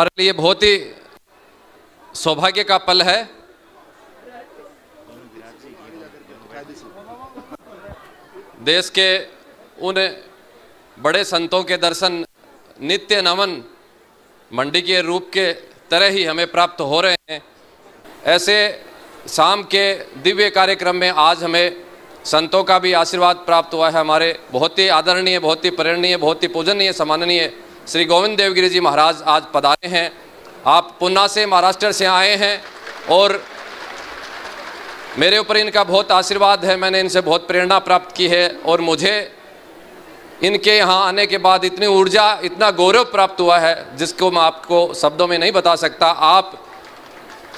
हमारे लिए बहुत ही सौभाग्य का पल है। देश के उन बड़े संतों के दर्शन नित्य नमन मंडी के रूप के तरह ही हमें प्राप्त हो रहे हैं। ऐसे शाम के दिव्य कार्यक्रम में आज हमें संतों का भी आशीर्वाद प्राप्त हुआ है। हमारे बहुत ही आदरणीय, बहुत ही प्रेरणीय, बहुत ही पूजनीय, सम्माननीय श्री गोविंद देवगिरी जी महाराज आज पधारे हैं। आप पुन्ना से, महाराष्ट्र से आए हैं और मेरे ऊपर इनका बहुत आशीर्वाद है। मैंने इनसे बहुत प्रेरणा प्राप्त की है और मुझे इनके यहाँ आने के बाद इतनी ऊर्जा, इतना गौरव प्राप्त हुआ है जिसको मैं आपको शब्दों में नहीं बता सकता। आप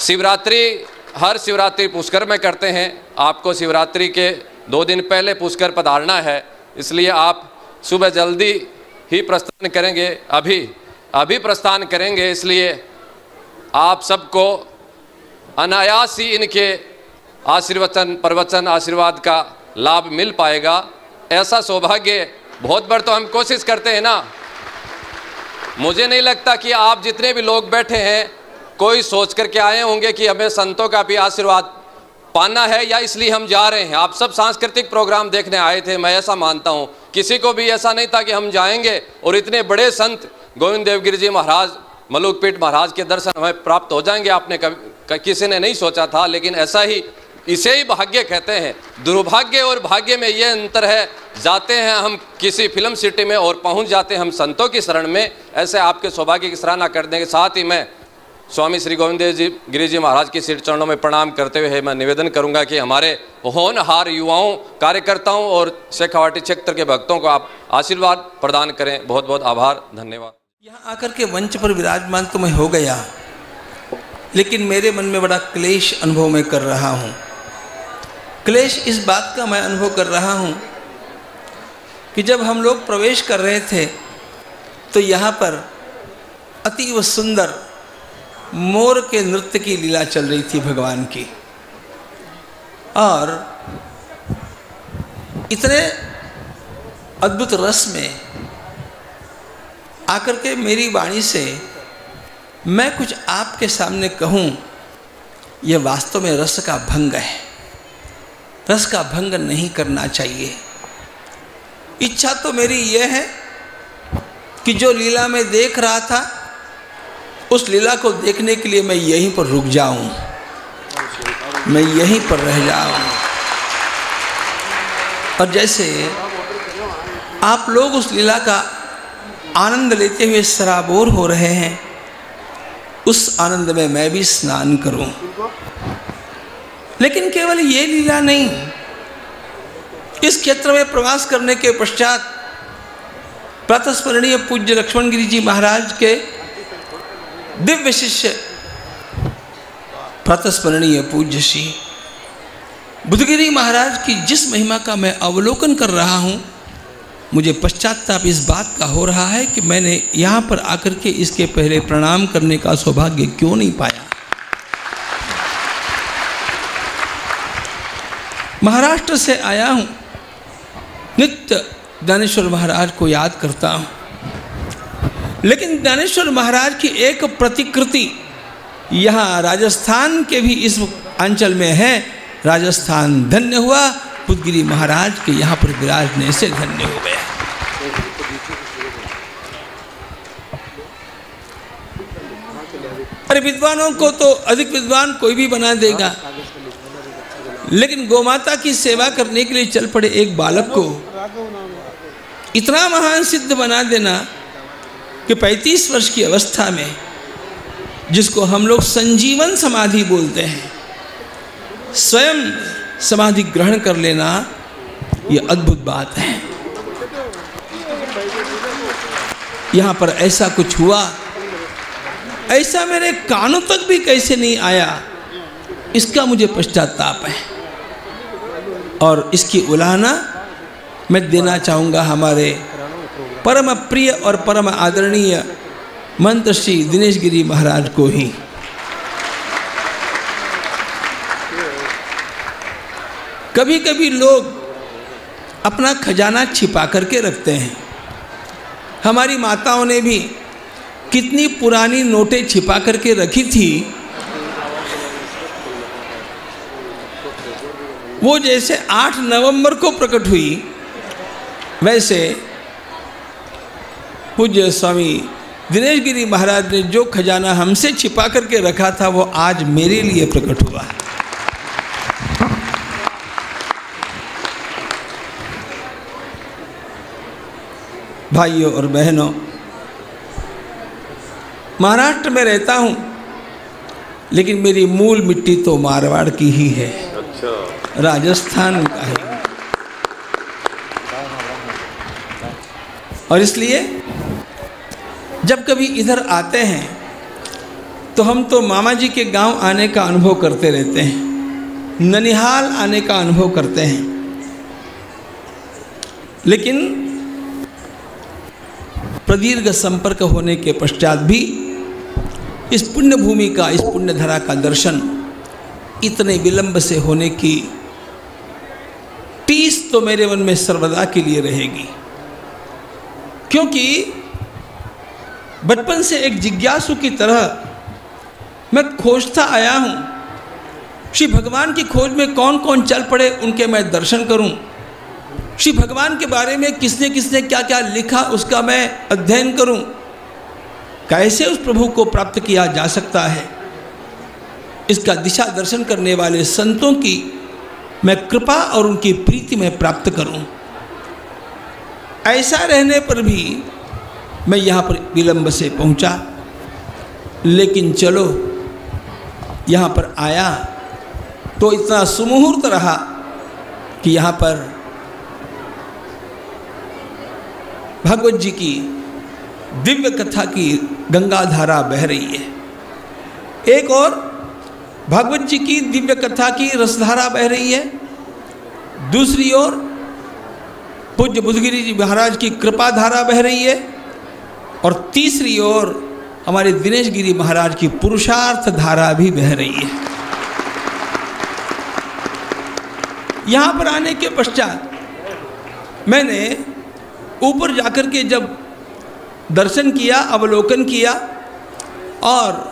शिवरात्रि, हर शिवरात्रि पुष्कर में करते हैं। आपको शिवरात्रि के 2 दिन पहले पुष्कर पधारना है, इसलिए आप सुबह जल्दी ही प्रस्थान करेंगे, अभी प्रस्थान करेंगे। इसलिए आप सबको अनायास ही इनके प्रवचन आशीर्वाद का लाभ मिल पाएगा। ऐसा सौभाग्य बहुत बार तो हम कोशिश करते हैं ना। मुझे नहीं लगता कि आप जितने भी लोग बैठे हैं कोई सोच करके आए होंगे कि हमें संतों का भी आशीर्वाद पाना है या इसलिए हम जा रहे हैं। आप सब सांस्कृतिक प्रोग्राम देखने आए थे, मैं ऐसा मानता हूं। किसी को भी ऐसा नहीं था कि हम जाएंगे और इतने बड़े संत गोविंद देवगिरी जी महाराज, मलुकपीठ महाराज के दर्शन हमें प्राप्त हो जाएंगे। आपने किसी ने नहीं सोचा था, लेकिन ऐसा ही, इसे ही भाग्य कहते हैं। दुर्भाग्य और भाग्य में ये अंतर है। जाते हैं हम किसी फिल्म सिटी में और पहुंच जाते हैं हम संतों की शरण में। ऐसे आपके सौभाग्य की सराहना कर देंगे। साथ ही मैं स्वामी श्री गोविंद देवगिरी जी महाराज के सिर चरणों में प्रणाम करते हुए मैं निवेदन करूंगा कि हमारे होनहार युवाओं, कार्यकर्ताओं और शेखावाटी क्षेत्र के भक्तों को आप आशीर्वाद प्रदान करें। बहुत बहुत आभार, धन्यवाद। यहाँ आकर के मंच पर विराजमान तो मैं हो गया, लेकिन मेरे मन में बड़ा क्लेश अनुभव मैं कर रहा हूँ। क्लेश इस बात का मैं अनुभव कर रहा हूँ कि जब हम लोग प्रवेश कर रहे थे तो यहाँ पर अतीव सुंदर मोर के नृत्य की लीला चल रही थी भगवान की, और इतने अद्भुत रस में आकर के मेरी वाणी से मैं कुछ आपके सामने कहूँ, यह वास्तव में रस का भंग है। रस का भंग नहीं करना चाहिए। इच्छा तो मेरी यह है कि जो लीला में देख रहा था उस लीला को देखने के लिए मैं यहीं पर रुक जाऊं, मैं यहीं पर रह जाऊं। और जैसे आप लोग उस लीला का आनंद लेते हुए सराबोर हो रहे हैं, उस आनंद में मैं भी स्नान करूं। लेकिन केवल ये लीला नहीं, इस क्षेत्र में प्रवास करने के पश्चात प्रातस्मरणीय पूज्य लक्ष्मण गिरी जी महाराज के दिव्य शिष्य प्रातस्मरणीय पूज्य श्री बुद्धगिरी महाराज की जिस महिमा का मैं अवलोकन कर रहा हूँ, मुझे पश्चाताप इस बात का हो रहा है कि मैंने यहाँ पर आकर के इसके पहले प्रणाम करने का सौभाग्य क्यों नहीं पाया। महाराष्ट्र से आया हूँ, नित्य ज्ञानेश्वर महाराज को याद करता हूँ, लेकिन ज्ञानेश्वर महाराज की एक प्रतिकृति यहाँ राजस्थान के भी इस अंचल में है। राजस्थान धन्य हुआ, बुद्धगिरी महाराज के यहाँ पर विराजने से धन्य हो गया। अरे विद्वानों को तो अधिक विद्वान कोई भी बना देगा, लेकिन गोमाता की सेवा करने के लिए चल पड़े एक बालक को इतना महान सिद्ध बना देना कि 35 वर्ष की अवस्था में, जिसको हम लोग संजीवन समाधि बोलते हैं, स्वयं समाधि ग्रहण कर लेना, यह अद्भुत बात है। यहाँ पर ऐसा कुछ हुआ, ऐसा मेरे कानों तक भी कैसे नहीं आया, इसका मुझे पश्चाताप है। और इसकी उलाहना मैं देना चाहूँगा हमारे परम प्रिय और परम आदरणीय मंत्र श्री दिनेश गिरी महाराज को ही। कभी कभी लोग अपना खजाना छिपा करके रखते हैं। हमारी माताओं ने भी कितनी पुरानी नोटें छिपा करके रखी थी, वो जैसे 8 नवंबर को प्रकट हुई, वैसे पूज्य स्वामी दिनेश गिरी महाराज ने जो खजाना हमसे छिपा करके रखा था वो आज मेरे लिए प्रकट हुआ है। भाइयों और बहनों, महाराष्ट्र में रहता हूँ, लेकिन मेरी मूल मिट्टी तो मारवाड़ की ही है। अच्छा। राजस्थान का है। और इसलिए जब कभी इधर आते हैं तो हम तो मामा जी के गांव आने का अनुभव करते रहते हैं, ननिहाल आने का अनुभव करते हैं, लेकिन प्रदीर्घ संपर्क होने के पश्चात भी इस पुण्य भूमि का, इस पुण्य धरा का दर्शन इतने विलंब से होने की टीस तो मेरे मन में सर्वदा के लिए रहेगी। क्योंकि बचपन से एक जिज्ञासु की तरह मैं खोजता आया हूँ, श्री भगवान की खोज में कौन कौन चल पड़े उनके मैं दर्शन करूँ, श्री भगवान के बारे में किसने किसने क्या क्या लिखा उसका मैं अध्ययन करूँ, कैसे उस प्रभु को प्राप्त किया जा सकता है, इसका दिशा दर्शन करने वाले संतों की मैं कृपा और उनकी प्रीति में प्राप्त करूं। ऐसा रहने पर भी मैं यहाँ पर विलंब से पहुँचा, लेकिन चलो यहाँ पर आया तो इतना सुमुहूर्त रहा कि यहाँ पर भगवत जी की दिव्य कथा की गंगा धारा बह रही है, एक और भागवत जी की दिव्य कथा की रसधारा बह रही है, दूसरी ओर पूज्य बुद्धगिरी जी महाराज की कृपा धारा बह रही है, और तीसरी ओर हमारे दिनेश गिरी महाराज की पुरुषार्थ धारा भी बह रही है। यहाँ पर आने के पश्चात मैंने ऊपर जाकर के जब दर्शन किया, अवलोकन किया और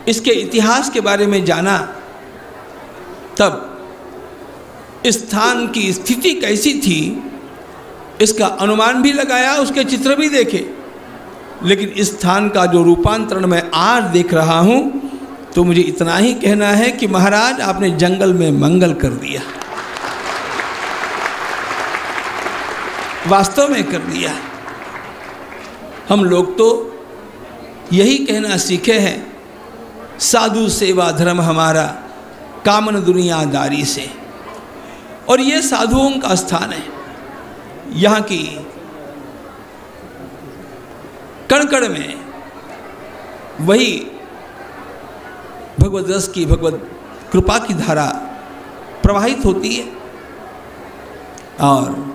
इसके इतिहास के बारे में जाना, तब इस स्थान की स्थिति कैसी थी इसका अनुमान भी लगाया, उसके चित्र भी देखे, लेकिन इस स्थान का जो रूपांतरण मैं आज देख रहा हूँ तो मुझे इतना ही कहना है कि महाराज आपने जंगल में मंगल कर दिया, वास्तव में कर दिया। हम लोग तो यही कहना सीखे हैं, साधु सेवा धर्म हमारा कामन दुनियादारी से, और ये साधुओं का स्थान है। यहाँ की कण कण में वही भगवत रस की, भगवत कृपा की धारा प्रवाहित होती है, और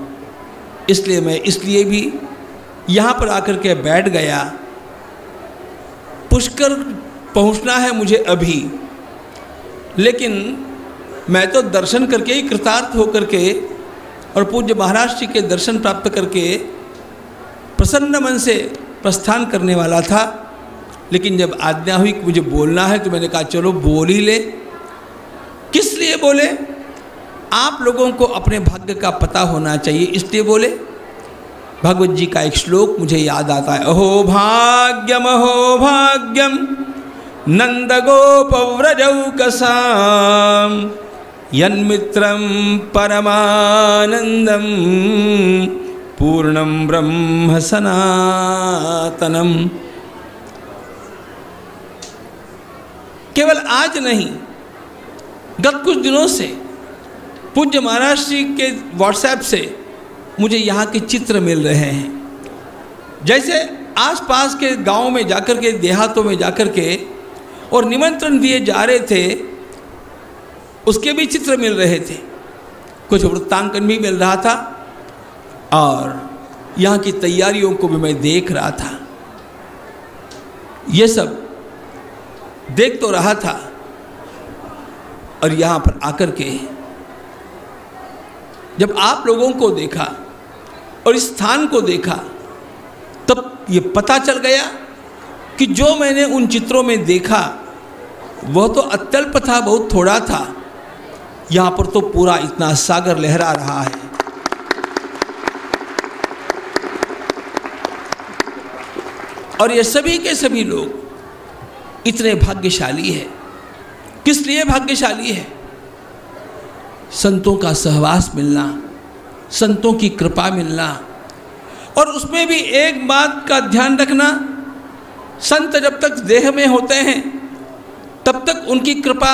इसलिए मैं इसलिए भी यहाँ पर आकर के बैठ गया। पुष्कर पहुँचना है मुझे अभी, लेकिन मैं तो दर्शन करके ही कृतार्थ होकर के और पूज्य महाराज जी के दर्शन प्राप्त करके प्रसन्न मन से प्रस्थान करने वाला था, लेकिन जब आज्ञा हुई कि मुझे बोलना है तो मैंने कहा चलो बोल ही ले। किस लिए बोले? आप लोगों को अपने भाग्य का पता होना चाहिए, इसलिए बोले। भगवत जी का एक श्लोक मुझे याद आता है, अहो भाग्यम नंद गोपव्रजौकसाम यन्मित्रं परमानंदम पूर्णं ब्रह्म सनातनम। केवल आज नहीं, गत कुछ दिनों से पूज्य महाराज जी के व्हाट्सएप से मुझे यहाँ के चित्र मिल रहे हैं। जैसे आसपास के गांव में जाकर के, देहातों में जाकर के और निमंत्रण दिए जा रहे थे, उसके भी चित्र मिल रहे थे, कुछ वृत्तांकन भी मिल रहा था, और यहाँ की तैयारियों को भी मैं देख रहा था। ये सब देख तो रहा था, और यहाँ पर आकर के जब आप लोगों को देखा और इस स्थान को देखा, तब ये पता चल गया कि जो मैंने उन चित्रों में देखा वह तो अत्यल्प था, बहुत थोड़ा था। यहाँ पर तो पूरा इतना सागर लहरा रहा है। और ये सभी के सभी लोग इतने भाग्यशाली है। किस लिए भाग्यशाली है? संतों का सहवास मिलना, संतों की कृपा मिलना। और उसमें भी एक बात का ध्यान रखना, संत जब तक देह में होते हैं तब तक उनकी कृपा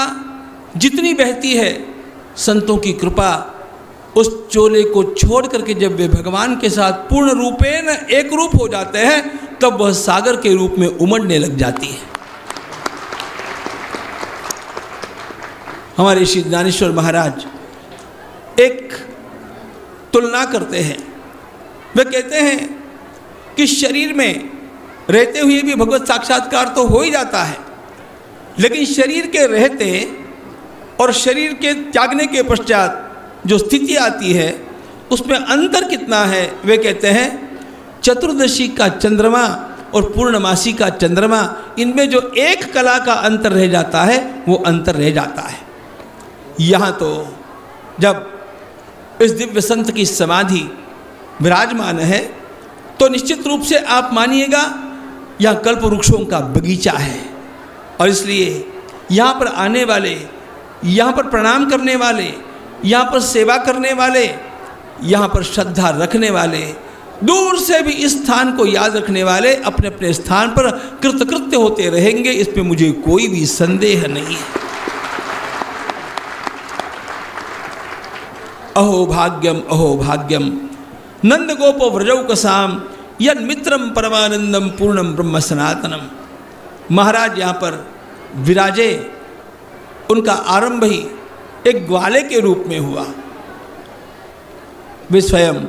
जितनी बहती है, संतों की कृपा उस चोले को छोड़ करके जब वे भगवान के साथ पूर्ण रूपेण एक रूप हो जाते हैं तब वह सागर के रूप में उमड़ने लग जाती है। हमारे श्री ज्ञानेश्वर महाराज एक तुलना करते हैं। वे कहते हैं कि शरीर में रहते हुए भी भगवत साक्षात्कार तो हो ही जाता है, लेकिन शरीर के रहते और शरीर के त्यागने के पश्चात जो स्थिति आती है उसमें अंतर कितना है। वे कहते हैं चतुर्दशी का चंद्रमा और पूर्णमासी का चंद्रमा, इनमें जो एक कला का अंतर रह जाता है वो अंतर रह जाता है। यहाँ तो जब इस दिव्य संत की समाधि विराजमान है तो निश्चित रूप से आप मानिएगा यहाँ कल्प वृक्षों का बगीचा है। और इसलिए यहाँ पर आने वाले, यहाँ पर प्रणाम करने वाले, यहाँ पर सेवा करने वाले, यहाँ पर श्रद्धा रखने वाले, दूर से भी इस स्थान को याद रखने वाले अपने अपने स्थान पर कृतकृत्य होते रहेंगे, इसमें मुझे कोई भी संदेह नहीं है। अहो भाग्यम नंद गोप व्रजौकसाम यन मित्रम परमानंदम पूर्णम ब्रह्म सनातनम। महाराज यहाँ पर विराजे, उनका आरंभ ही एक ग्वाले के रूप में हुआ। वे स्वयं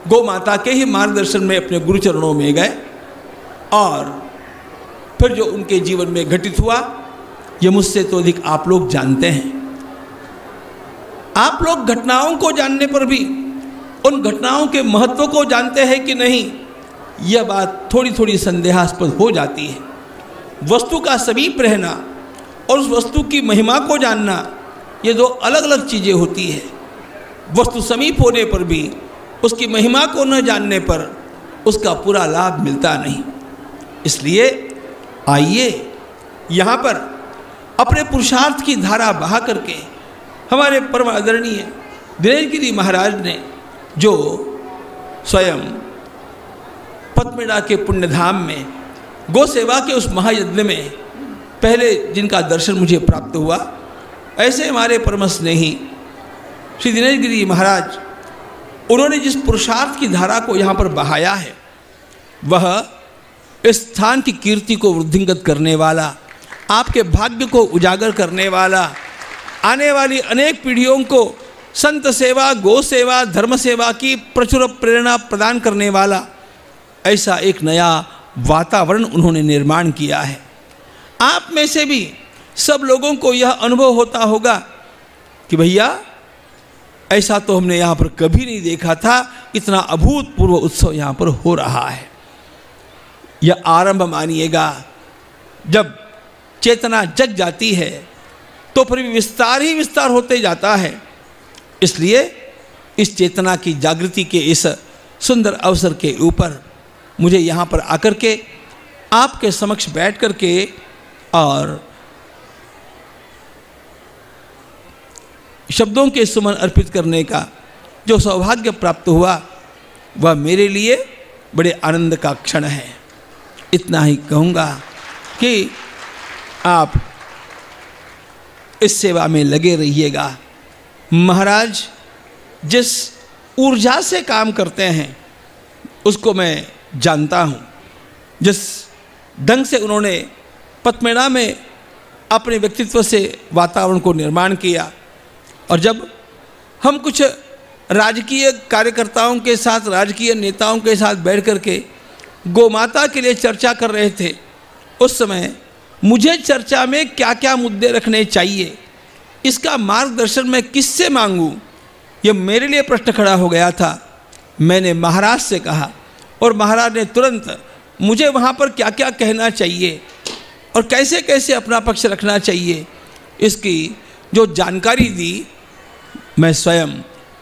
गौ माता के ही मार्गदर्शन में अपने गुरुचरणों में गए और फिर जो उनके जीवन में घटित हुआ ये मुझसे तो अधिक आप लोग जानते हैं। आप लोग घटनाओं को जानने पर भी उन घटनाओं के महत्व को जानते हैं कि नहीं, यह बात थोड़ी थोड़ी संदेहास्पद हो जाती है। वस्तु का समीप रहना और उस वस्तु की महिमा को जानना, ये दो अलग अलग चीज़ें होती है। वस्तु समीप होने पर भी उसकी महिमा को न जानने पर उसका पूरा लाभ मिलता नहीं। इसलिए आइए यहाँ पर अपने पुरुषार्थ की धारा बहा करके हमारे परम आदरणीय दिनेश गिरी महाराज ने जो स्वयं पद्मड़ा के पुण्यधाम में गौ सेवा के उस महायज्ञ में पहले जिनका दर्शन मुझे प्राप्त हुआ, ऐसे हमारे परम स्नेही श्री दिनेश गिरी महाराज, उन्होंने जिस पुरुषार्थ की धारा को यहाँ पर बहाया है वह इस स्थान की कीर्ति को वृद्धिंगत करने वाला, आपके भाग्य को उजागर करने वाला, आने वाली अनेक पीढ़ियों को संत सेवा, गौ सेवा, धर्म सेवा की प्रचुर प्रेरणा प्रदान करने वाला ऐसा एक नया वातावरण उन्होंने निर्माण किया है। आप में से भी सब लोगों को यह अनुभव होता होगा कि भैया ऐसा तो हमने यहाँ पर कभी नहीं देखा था, इतना अभूतपूर्व उत्सव यहाँ पर हो रहा है। यह आरंभ मानिएगा, जब चेतना जग जाती है तो फिर विस्तार ही विस्तार होते जाता है। इसलिए इस चेतना की जागृति के इस सुंदर अवसर के ऊपर मुझे यहाँ पर आकर के आपके समक्ष बैठ कर के और शब्दों के सुमन अर्पित करने का जो सौभाग्य प्राप्त हुआ वह मेरे लिए बड़े आनंद का क्षण है। इतना ही कहूँगा कि आप इस सेवा में लगे रहिएगा। महाराज जिस ऊर्जा से काम करते हैं उसको मैं जानता हूँ। जिस ढंग से उन्होंने पद्मड़ा में अपने व्यक्तित्व से वातावरण को निर्माण किया, और जब हम कुछ राजकीय कार्यकर्ताओं के साथ, राजकीय नेताओं के साथ बैठ कर के गोमाता के लिए चर्चा कर रहे थे, उस समय मुझे चर्चा में क्या क्या मुद्दे रखने चाहिए, इसका मार्गदर्शन मैं किससे मांगूं, यह मेरे लिए प्रश्न खड़ा हो गया था। मैंने महाराज से कहा और महाराज ने तुरंत मुझे वहाँ पर क्या क्या कहना चाहिए और कैसे कैसे अपना पक्ष रखना चाहिए, इसकी जो जानकारी दी मैं स्वयं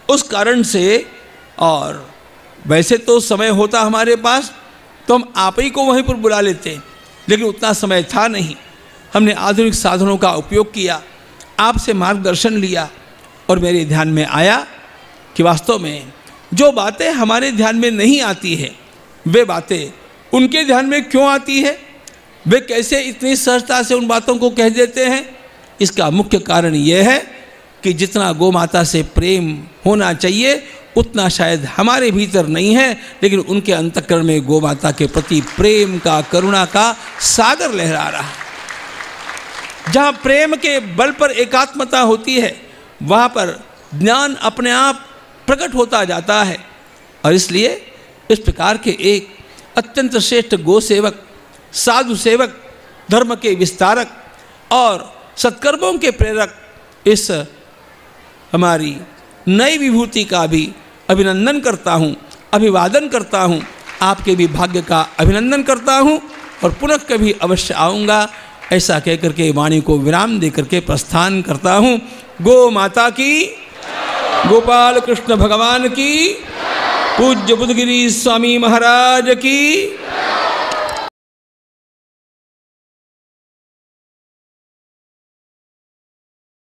उस कारण से, और वैसे तो समय होता हमारे पास तो हम आप ही को वहीं पर बुला लेते, लेकिन उतना समय था नहीं। हमने आधुनिक साधनों का उपयोग किया, आपसे मार्गदर्शन लिया और मेरे ध्यान में आया कि वास्तव में जो बातें हमारे ध्यान में नहीं आती है वे बातें उनके ध्यान में क्यों आती है, वे कैसे इतनी सहजता से उन बातों को कह देते हैं। इसका मुख्य कारण यह है कि जितना गौ माता से प्रेम होना चाहिए उतना शायद हमारे भीतर नहीं है, लेकिन उनके अंतःकरण में गौ माता के प्रति प्रेम का, करुणा का सागर लहरा रहा है। जहाँ प्रेम के बल पर एकात्मता होती है वहाँ पर ज्ञान अपने आप प्रकट होता जाता है। और इसलिए इस प्रकार के एक अत्यंत श्रेष्ठ गो सेवक, साधु सेवक, धर्म के विस्तारक और सत्कर्मों के प्रेरक इस हमारी नई विभूति का भी अभिनंदन करता हूँ, अभिवादन करता हूँ। आपके भी भाग्य का अभिनंदन करता हूँ और पुनः कभी अवश्य आऊँगा, ऐसा कहकर के वाणी को विराम दे करके प्रस्थान करता हूँ। गो माता की, गोपाल कृष्ण भगवान की, पूज्य बुद्धगिरी स्वामी महाराज की।